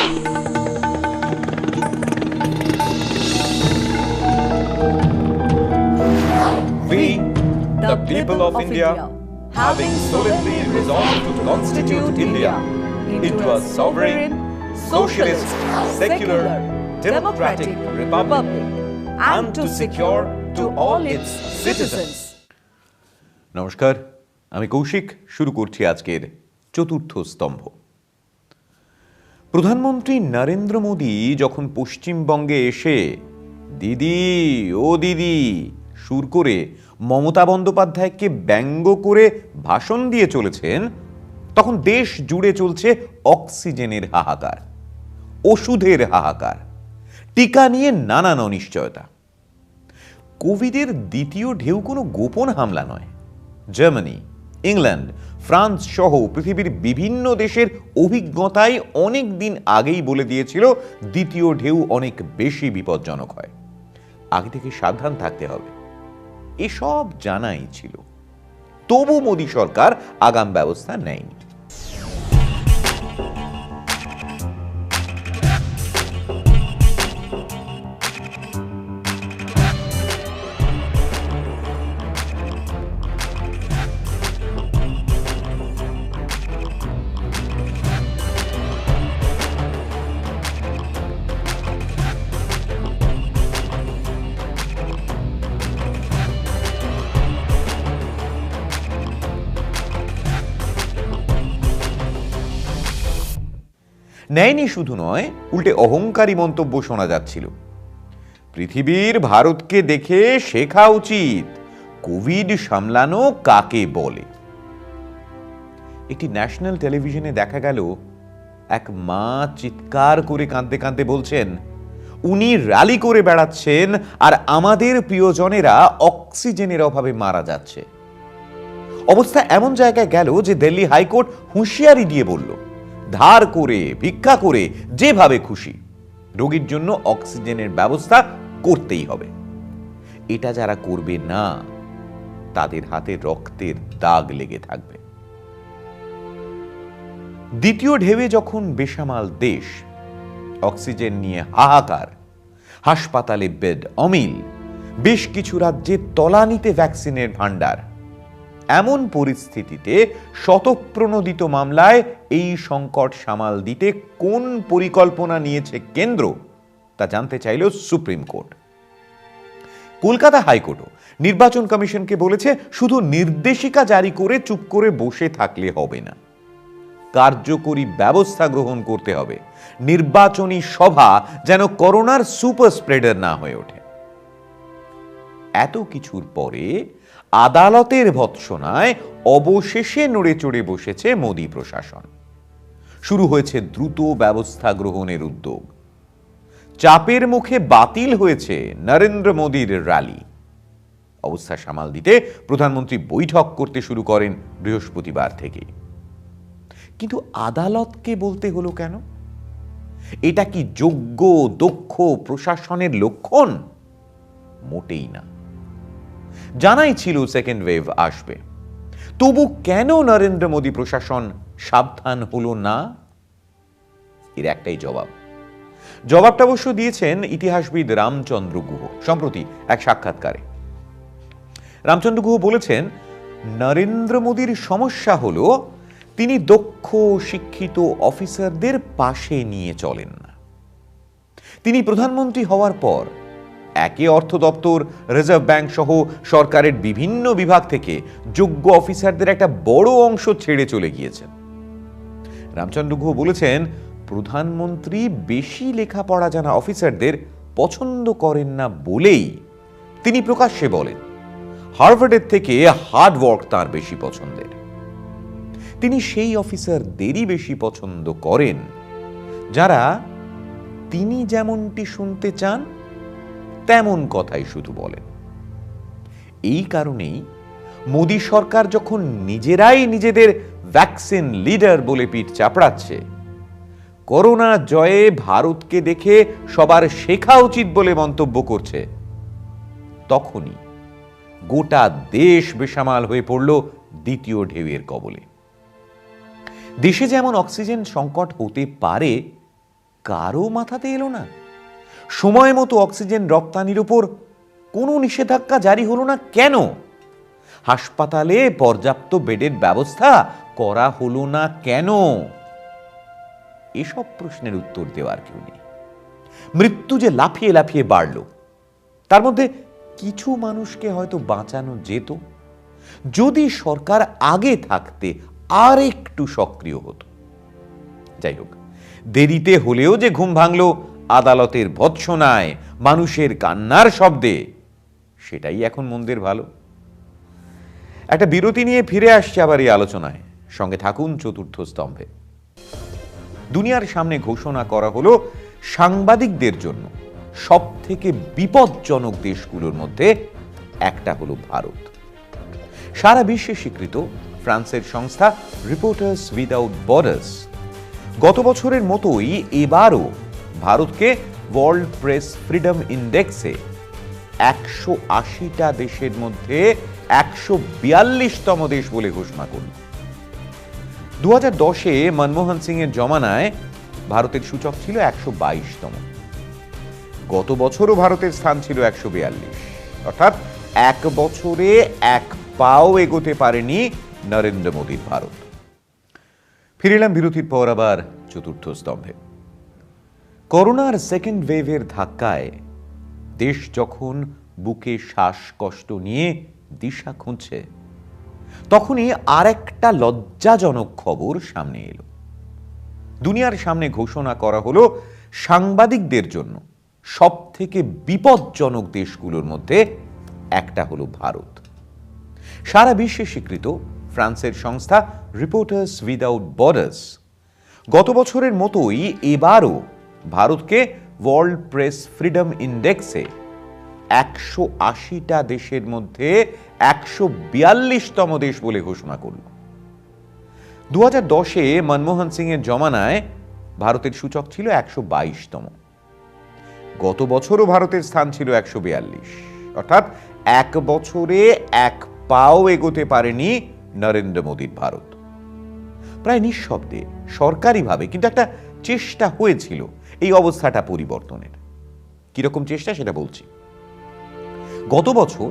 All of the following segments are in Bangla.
We, the people of India, having solemnly resolved to constitute India into a sovereign, socialist, secular, democratic republic, and to secure to all its citizens. নমস্কার, আমি কৌশিক। শুরু করছি আজকের চতুর্থ স্তম্ভ। প্রধানমন্ত্রী নরেন্দ্র মোদী যখন পশ্চিমবঙ্গে এসে দিদি ও দিদি সুর করে মমতা বন্দ্যোপাধ্যায়কে ব্যঙ্গ করে ভাষণ দিয়ে চলেছেন, তখন দেশ জুড়ে চলছে অক্সিজেনের হাহাকার, ওষুধের হাহাকার, টিকা নিয়ে নানান অনিশ্চয়তা। কোভিডের দ্বিতীয় ঢেউ কোনো গোপন হামলা নয়। জার্মানি, ইংল্যান্ড, ফ্রান্স সহ পৃথিবীর বিভিন্ন দেশের অভিজ্ঞতায় অনেক দিন আগেই বলে দিয়েছিল দ্বিতীয় ঢেউ অনেক বেশি বিপজ্জনক হয়, আগে থেকে সাবধান থাকতে হবে। এসব জানাই ছিল, তবু মোদী সরকার আগাম ব্যবস্থা নেয়নি। নেয়নি শুধু নয়, উল্টে অহংকারী মন্তব্য শোনা যাচ্ছিল। পৃথিবীর ভারতকে দেখে শেখা উচিত কোভিড সামলানো কাকে বলে। একটি ন্যাশনাল টেলিভিশনে দেখা গেল এক মা চিৎকার করে কাঁদতে কাঁদতে বলছেন, উনি র্যালি করে বেড়াচ্ছেন আর আমাদের প্রিয়জনেরা অক্সিজেনের অভাবে মারা যাচ্ছে। অবস্থা এমন জায়গায় গেল যে দিল্লি হাইকোর্ট হুঁশিয়ারি দিয়ে বলল, ধার করে ভিক্ষা করে যেভাবে খুশি রোগীর জন্য অক্সিজেনের ব্যবস্থা করতেই হবে। এটা যারা করবে না, তাদের হাতে রক্তের দাগ লেগে থাকবে। দ্বিতীয় ঢেউয়ে যখন বেসামাল দেশ, অক্সিজেন নিয়ে হাহাকার, হাসপাতালে বেড অমিল, বেশ কিছু রাজ্যে তলানিতে ভ্যাকসিনের ভান্ডার, এমন পরিস্থিতিতে শতপ্রণোদিত মামলায় এই সংকট সামাল দিতে কোন পরিকল্পনা নিয়েছে কেন্দ্র, তা জানতে চাইল সুপ্রিম কোর্ট। কলকাতা হাইকোর্টও নির্বাচন কমিশনকে বলেছে, শুধু নির্দেশিকা জারি করে চুপ করে বসে থাকলে হবে না, কার্যকরী ব্যবস্থা গ্রহণ করতে হবে। নির্বাচনী সভা যেন করোনার সুপার স্প্রেডার না হয়ে ওঠে। এত কিছুর পরে আদালতের ভৎসনায় অবশেষে নড়ে চড়ে বসেছে মোদী প্রশাসন। শুরু হয়েছে দ্রুত ব্যবস্থা গ্রহণের উদ্যোগ। চাপের মুখে বাতিল হয়েছে নরেন্দ্র মোদীর র্যালি। অবস্থা সামাল দিতে প্রধানমন্ত্রী বৈঠক করতে শুরু করেন বৃহস্পতিবার থেকে। কিন্তু আদালতকে বলতে হলো কেন? এটা কি যোগ্য দক্ষ প্রশাসনের লক্ষণ? মোটেই না। জানাই ছিল সেকেন্ড ওয়েভ আসবে, তবু কেন নরেন্দ্র মোদী প্রশাসন সাবধান হলো না? এর একটাই জবাব। জবাবটা অবশ্য দিয়েছেন ইতিহাসবিদ রামচন্দ্র গুহ সম্প্রতি এক সাক্ষাৎকারে। রামচন্দ্র গুহ বলেছেন, নরেন্দ্র মোদীর সমস্যা হলো তিনি দক্ষ শিক্ষিত অফিসারদের পাশে নিয়ে চলেন না। তিনি প্রধানমন্ত্রী হওয়ার পর একে অর্থ দপ্তর, রিজার্ভ ব্যাংক সহ সরকারের বিভিন্ন বিভাগ থেকে যোগ্য অফিসারদের একটা বড় অংশ ছেড়ে চলে গিয়েছেন। রামচন্দ্র গুহ বলেছেন, প্রধানমন্ত্রী বেশি লেখাপড়া জানা অফিসারদের পছন্দ করেন না বলেই তিনি প্রকাশ্যে বলেন, হার্ভার্ডের থেকে হার্ড ওয়ার্ক তার বেশি পছন্দের। তিনি সেই অফিসারদেরই বেশি পছন্দ করেন যারা তিনি যেমনটি শুনতে চান তেমন কথাই শুধু বলেন। এই কারণেই মোদী সরকার যখন নিজেরাই নিজেদের ভ্যাকসিন লিডার বলে পিঠ চাপড়াচ্ছে, করোনা জয়ে ভারতকে দেখে সবার শেখা উচিত বলে মন্তব্য করছে, তখনই গোটা দেশ বেসামাল হয়ে পড়ল দ্বিতীয় ঢেউয়ের কবলে। দেশে যেমন অক্সিজেন সংকট হতে পারে, কারো মাথাতে এলো না? সময় মতো অক্সিজেন রপ্তানির উপর কোনো নিষেধাজ্ঞা জারি হলো না কেন? হাসপাতালে পর্যাপ্ত বেডের ব্যবস্থা করা হলো না কেন? এসব প্রশ্নের উত্তর দেওয়ার কেউ নেই। মৃত্যু যে লাফিয়ে লাফিয়ে বাড়ল, তার মধ্যে কিছু মানুষকে হয়তো বাঁচানো যেত যদি সরকার আগে থাকতে আর একটু সক্রিয় হতো। যাই হোক, দেরিতে হলেও যে ঘুম ভাঙল আদালতের ভৎসনায়, মানুষের কান্নার শব্দে, সেটাই এখন মন্দের ভালো। একটা বিরতি নিয়ে ফিরে আসছে আবার এই আলোচনায়। সঙ্গে থাকুন চতুর্থ স্তম্ভে। দুনিয়ার সামনে ঘোষণা করা হলো সাংবাদিকদের জন্য সব থেকে বিপজ্জনক দেশগুলোর মধ্যে একটা হলো ভারত। সারা বিশ্বে স্বীকৃত ফ্রান্সের সংস্থা রিপোর্টার্স উইদাউট বর্ডার্স গত বছরের মতোই এবারও ভারতকে ওয়ার্ল্ড প্রেস ফ্রিডম ইন্ডেক্সে 180টা দেশের মধ্যে 142তম দেশ বলে ঘোষণা করল। 2010-এ মনমোহন সিং এর জমানায় ভারতের সূচক ছিল 122তম। গত বছরও ভারতের স্থান ছিল 142, অর্থাৎ এক বছরে এক পাও এগোতে পারেনি নরেন্দ্র মোদীর ভারত। ফিরে এলাম বিরতির পর আবার চতুর্থ স্তম্ভে। করোনার সেকেন্ড ওয়েভের ধাক্কায় দেশ যখন বুকে শ্বাসকষ্ট নিয়ে দিশা খুঁজছে, তখনই আর একটা লজ্জাজনক খবর সামনে এলো। দুনিয়ার সামনে ঘোষণা করা হলো সাংবাদিকদের জন্য সব থেকে বিপজ্জনক দেশগুলোর মধ্যে একটা হলো ভারত। সারা বিশ্বে স্বীকৃত ফ্রান্সের সংস্থা রিপোর্টার্স উইদাউট বর্ডার্স গত বছরের মতোই এবারও ভারতকে ওয়ার্ল্ড প্রেস ফ্রিডম ইন্ডেক্সে 180টা দেশের মধ্যে 142তম দেশ বলে ঘোষণা করল। 2010-এ মনমোহন সিং এর জমানায় ভারতের সূচক ছিল 122তম। গত বছরও ভারতের স্থান ছিল 142, অর্থাৎ এক বছরে এক পাও এগোতে পারেনি নরেন্দ্র মোদীর ভারত। প্রায় নিঃশব্দে সরকারিভাবে কিন্তু একটা চেষ্টা হয়েছিল এই অবস্থাটা পরিবর্তনের। কিরকম চেষ্টা সেটা বলছি। গত বছর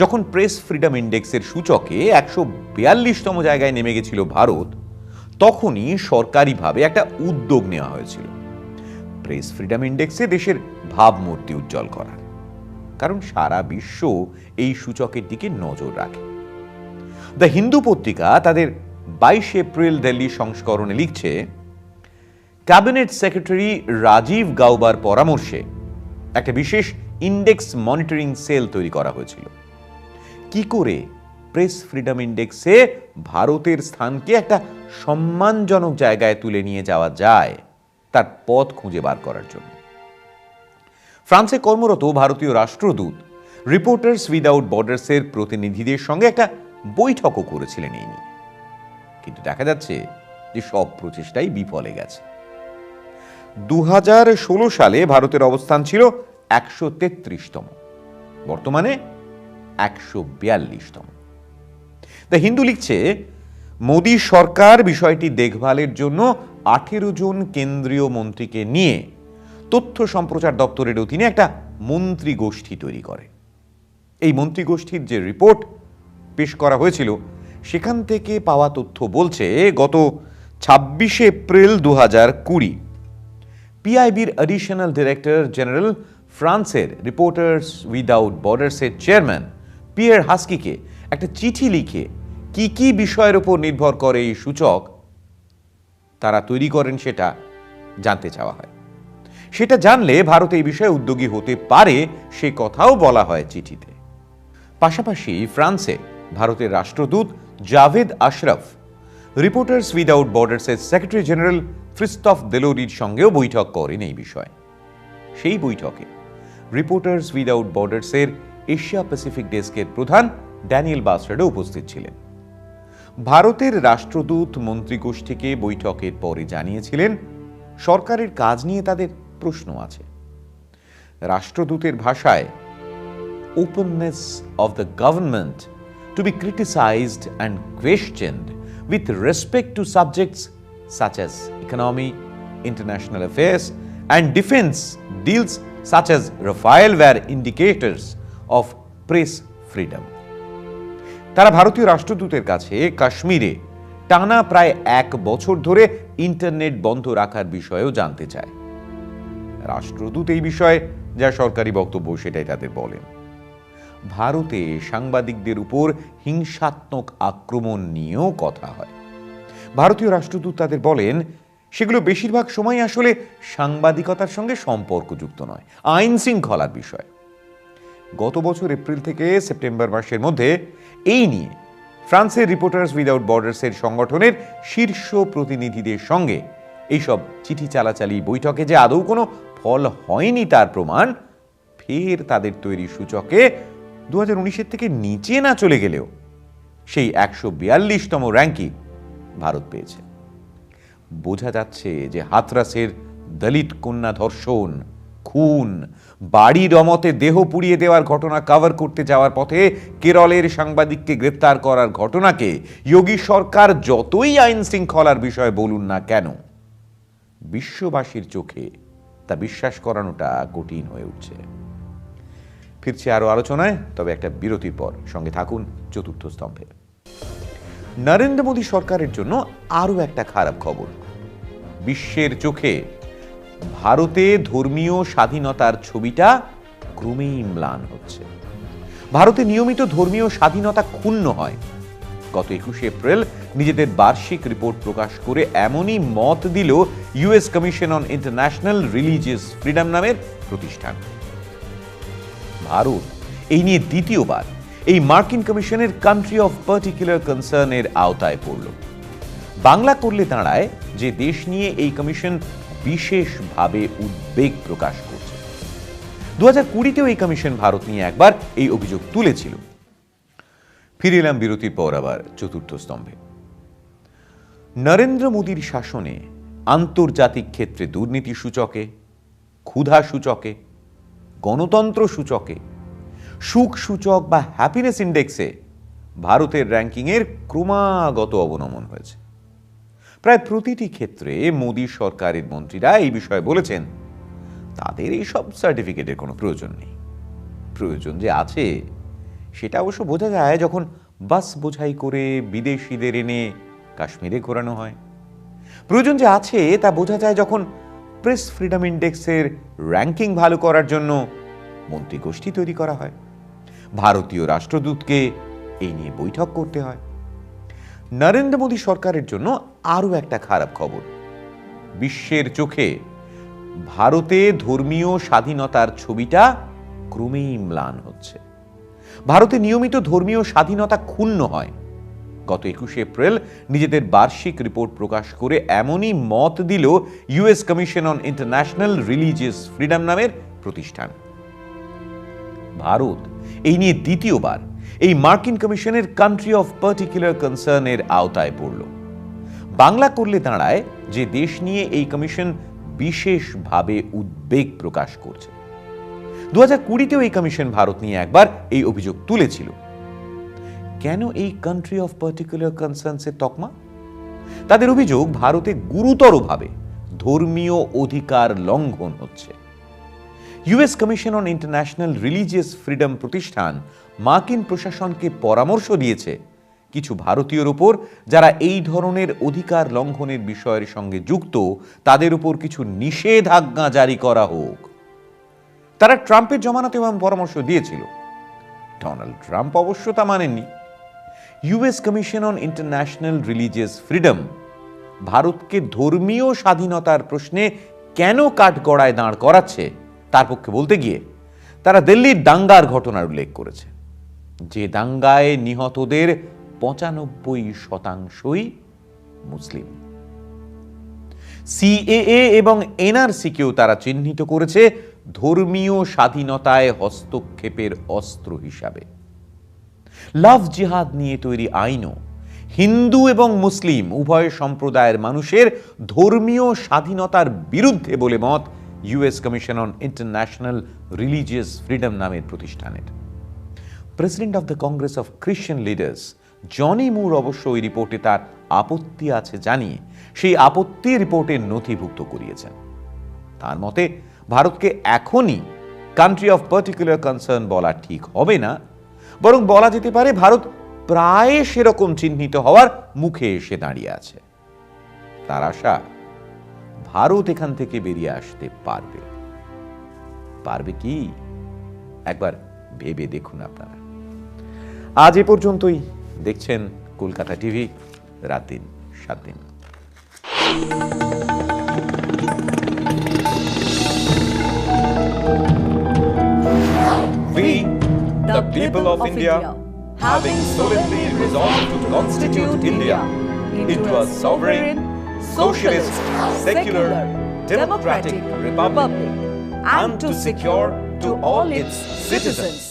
যখন প্রেস ফ্রিডম ইন্ডেক্সের সূচকে 142তম জায়গায় নেমে গেছিল ভারত, তখনই সরকারিভাবে একটা উদ্যোগ নেওয়া হয়েছিল প্রেস ফ্রিডম ইন্ডেক্সে দেশের ভাবমূর্তি উজ্জ্বল করার। কারণ সারা বিশ্ব এই সূচকের দিকে নজর রাখে। দ্য হিন্দু পত্রিকা তাদের 22 এপ্রিল দিল্লি সংস্করণে লিখছে, ক্যাবিনেট সেক্রেটারি রাজীব গাউবার পরামর্শে একটা বিশেষ ইন্ডেক্স মনিটরিং সেল তৈরি করা হয়েছিল। কি করে প্রেস ফ্রিডম ইন্ডেক্সে ভারতের স্থানকে একটা সম্মানজনক জায়গায় তুলে নিয়ে যাওয়া যায় তার পথ খুঁজে বার করার জন্য। ফ্রান্সে কর্মরত ভারতীয় রাষ্ট্রদূত রিপোর্টার্স উইদাউট বর্ডার্সের প্রতিনিধিদের সঙ্গে একটা বৈঠকও করেছিলেন এই নিয়ে। কিন্তু দেখা যাচ্ছে যে সব প্রচেষ্টাই বিফলে গেছে। 2016 সালে ভারতের অবস্থান ছিল 133তম, বর্তমানে 142তম। দ্য হিন্দু লিখছে, মোদী সরকার বিষয়টি দেখভালের জন্য 18 জন কেন্দ্রীয় মন্ত্রীকে নিয়ে তথ্য সম্প্রচার দপ্তরের অধীনে একটা মন্ত্রী গোষ্ঠী তৈরি করে। এই মন্ত্রী গোষ্ঠীর যে রিপোর্ট পেশ করা হয়েছিল, সেখান থেকে পাওয়া তথ্য বলছে গত 26 এপ্রিল 2020 পিআইবির অ্যাডিশনাল ডিরেক্টর জেনারেল ফ্রান্সের রিপোর্টার্স উইদাউট বর্ডার্সের চেয়ারম্যান পিয়ের হাস্কিকে একটা চিঠি লিখে কি কি বিষয়ের উপর নির্ভর করে এই সূচক তারা তৈরি করেন সেটা জানতে চাওয়া হয়। সেটা জানলে ভারত এই বিষয়ে উদ্যোগী হতে পারে সে কথাও বলা হয় চিঠিতে। পাশাপাশি ফ্রান্সে ভারতের রাষ্ট্রদূত জাভেদ আশরাফ রিপোর্টার্স উইদাউট বর্ডার্সের সেক্রেটারি জেনারেল ক্রিস্টোফ দেলোরির সঙ্গেও বৈঠক করেন এই বিষয়ে। সেই বৈঠকে রিপোর্টার্স উইদাউট বর্ডার্সের এশিয়া প্যাসিফিক ডেস্কের প্রধান ড্যানিয়েল বাস্টার্ডও উপস্থিত ছিলেন। ভারতের রাষ্ট্রদূত মন্ত্রীগোষ্ঠীকে বৈঠকের পরে জানিয়েছিলেন সরকারের কাজ নিয়ে তাদের প্রশ্ন আছে। রাষ্ট্রদূতের ভাষায়, openness of the government to be criticized and questioned with respect to subjects such as economy, international affairs and defense deals such as Rafale were indicators of press freedom. তারা ভারতীয় রাষ্ট্রদূতের কাছে কাশ্মীরে টানা প্রায় 1 বছর ধরে ইন্টারনেট বন্ধ রাখার বিষয়েও জানতে চায়। রাষ্ট্রদূত এই বিষয়ে যা সরকারি বক্তব্য সেটাই তাদের বলেন। ভারতে সাংবাদিকদের উপর হিংসাত্মক আক্রমণ নিয়েও কথা হয়। ভারতীয় রাষ্ট্রদূত তাদের বলেন সেগুলো বেশিরভাগ সময় আসলে সাংবাদিকতার সঙ্গে সম্পর্কযুক্ত নয়, আইন শৃঙ্খলার বিষয়। গত বছর এপ্রিল থেকে সেপ্টেম্বর মাসের মধ্যে এই নিয়ে ফ্রান্সের রিপোর্টার্স উইদাউট বর্ডার্সের সংগঠনের শীর্ষ প্রতিনিধিদের সঙ্গে এইসব চিঠি চালাচালি বৈঠকে যে আদৌ কোনো ফল হয়নি তার প্রমাণ ফের তাদের তৈরি সূচকে 2019 থেকে নিচে না চলে গেলেও সেই 142তম র্যাঙ্কিং ভারত পেয়েছে। বোঝা যাচ্ছে যে হাথরাসের দলিত কন্যা ধর্ষণ, খুন, বাড়ি রমতে দেহ পুড়িয়ে দেওয়ার ঘটনা কভার করতে যাওয়ার পথে কেরলের সাংবাদিককে গ্রেপ্তার করার ঘটনাকে যোগী সরকার যতই আইন শৃঙ্খলার বিষয় বলুন না কেন, বিশ্ববাসীর চোখে তা বিশ্বাস করানোটা কঠিন হয়ে উঠছে। ফিরছি আরো আলোচনায়, তবে একটা বিরতির পর। সঙ্গে থাকুন চতুর্থ স্তম্ভে। নরেন্দ্র মোদী সরকারের জন্য আরো একটা খারাপ খবর। বিশ্বের চোখে ভারতে ধর্মীয় স্বাধীনতার ছবিটা ক্রমেই ম্লান হচ্ছে। ভারতে নিয়মিত ধর্মীয় স্বাধীনতা ক্ষুণ্ণ হয়। গত 21 এপ্রিল নিজেদের বার্ষিক রিপোর্ট প্রকাশ করে এমনই মত দিল US commission on international religious freedom নামের প্রতিষ্ঠান। ভারত এই নিয়ে দ্বিতীয়বার এই মার্কিন কমিশনের কান্ট্রি অফ পার্টিকুলার কনসার্নের আওতায় পড়ল। বাংলা করলে দাঁড়ায় যে দেশ নিয়ে এই কমিশন বিশেষভাবে উদ্বেগ প্রকাশ করছে। 2020তেও এই কমিশন ভারত নিয়ে একবার এই অভিযোগ তুলেছিল। ফিরে এলাম বিরতির পর আবার চতুর্থ স্তম্ভে। নরেন্দ্র মোদীর শাসনে আন্তর্জাতিক ক্ষেত্রে দুর্নীতি সূচকে, ক্ষুধা সূচকে, গণতন্ত্র সূচকে, সুখ সূচক বা হ্যাপিনেস ইন্ডেক্সে ভারতের র্যাঙ্কিংয়ের ক্রমাগত অবনমন হয়েছে। প্রায় প্রতিটি ক্ষেত্রে মোদী সরকারের মন্ত্রীরা এই বিষয়ে বলেছেন তাদের এই সব সার্টিফিকেটের কোনো প্রয়োজন নেই। প্রয়োজন যে আছে সেটা অবশ্য বোঝা যায় যখন বাস বোঝাই করে বিদেশিদের এনে কাশ্মীরে ঘোরানো হয়। প্রয়োজন যে আছে তা বোঝা যায় যখন প্রেস ফ্রিডম ইন্ডেক্সের র্যাঙ্কিং ভালো করার জন্য মন্ত্রীগোষ্ঠী তৈরি করা হয়, ভারতীয় রাষ্ট্রদূতকে এই নিয়ে বৈঠক করতে হয়। নরেন্দ্র মোদী সরকারের জন্য আরো একটা খারাপ খবর। বিশ্বের চোখে ভারতে ধর্মীয় স্বাধীনতার ছবিটা ক্রমেই ম্লান হচ্ছে। ভারতে নিয়মিত ধর্মীয় স্বাধীনতা ক্ষুণ্ণ হয়। গত 21 এপ্রিল নিজেদের বার্ষিক রিপোর্ট প্রকাশ করে এমনই মত দিল US commission on international religious freedom নামের প্রতিষ্ঠান। ভারত এই নিয়ে দ্বিতীয়বার এই মার্কিন কমিশনের কান্ট্রি অফ পার্টিকুলার কনসার্নের আওতায় পড়ল। বাংলা করলে দাঁড়ায় যে দেশ নিয়ে এই কমিশন বিশেষভাবে উদ্বেগ প্রকাশ করছে। 2020তেও এই কমিশন ভারত নিয়ে একবার এই অভিযোগ তুলেছিল। কেন এই কান্ট্রি অফ পার্টিকুলার কনসার্নসের তকমা? তাদের অভিযোগ ভারতে গুরুতরভাবে ধর্মীয় অধিকার লঙ্ঘন হচ্ছে। US commission on international religious freedom প্রতিষ্ঠান মার্কিন প্রশাসনকে পরামর্শ দিয়েছে কিছু ভারতীয়র উপর যারা এই ধরনের অধিকার লঙ্ঘনের বিষয়ের সঙ্গে যুক্ত তাদের উপর কিছু নিষেধাজ্ঞা জারি করা হোক। তারা ট্রাম্পের জমানাতে এমন পরামর্শ দিয়েছিল। ডোনাল্ড ট্রাম্প অবশ্য তা মানেননি। US commission on international religious freedom ভারতকে ধর্মীয় স্বাধীনতার প্রশ্নে কেন কাঠগড়ায় দাঁড় করাচ্ছে তার পক্ষে বলতে গিয়ে তারা দিল্লির দাঙ্গার ঘটনার উল্লেখ করেছে, যে দাঙ্গায় নিহতদের 95%ই মুসলিম। সিএএ এবং এনআরসিকেও তারা চিহ্নিত করেছে ধর্মীয় স্বাধীনতায় হস্তক্ষেপের অস্ত্র হিসাবে। লাভ জিহাদ নিয়ে তৈরি আইনও হিন্দু এবং মুসলিম উভয় সম্প্রদায়ের মানুষের ধর্মীয় স্বাধীনতার বিরুদ্ধে বলে মত US commission on international religious freedom নামের প্রতিষ্ঠানের। President of the Congress of Christian leaders Johnny Moore অবশ্য ওই রিপোর্টে তার আপত্তি আছে জানিয়ে সেই আপত্তি রিপোর্টে নথিভুক্ত করিয়েছেন। তার মতে ভারতকে এখনই কান্ট্রি অফ পার্টিকুলার কনসার্ন বলা ঠিক হবে না, বরং বলা যেতে পারে ভারত প্রায় সেরকম চিহ্নিত হওয়ার মুখে এসে দাঁড়িয়ে আছে। তার আশা ভারত এখান থেকে বেরিয়ে আসতে পারবে। পারবে কি একবার ভেবে দেখুন আপনারা। আজ এ পর্যন্তই। দেখছেন কলকাতা টিভি, রাত দিন 7 দিন। We, the people of India, having solemnly resolved to constitute India into a sovereign, socialist, secular, democratic republic, and to secure to all its citizens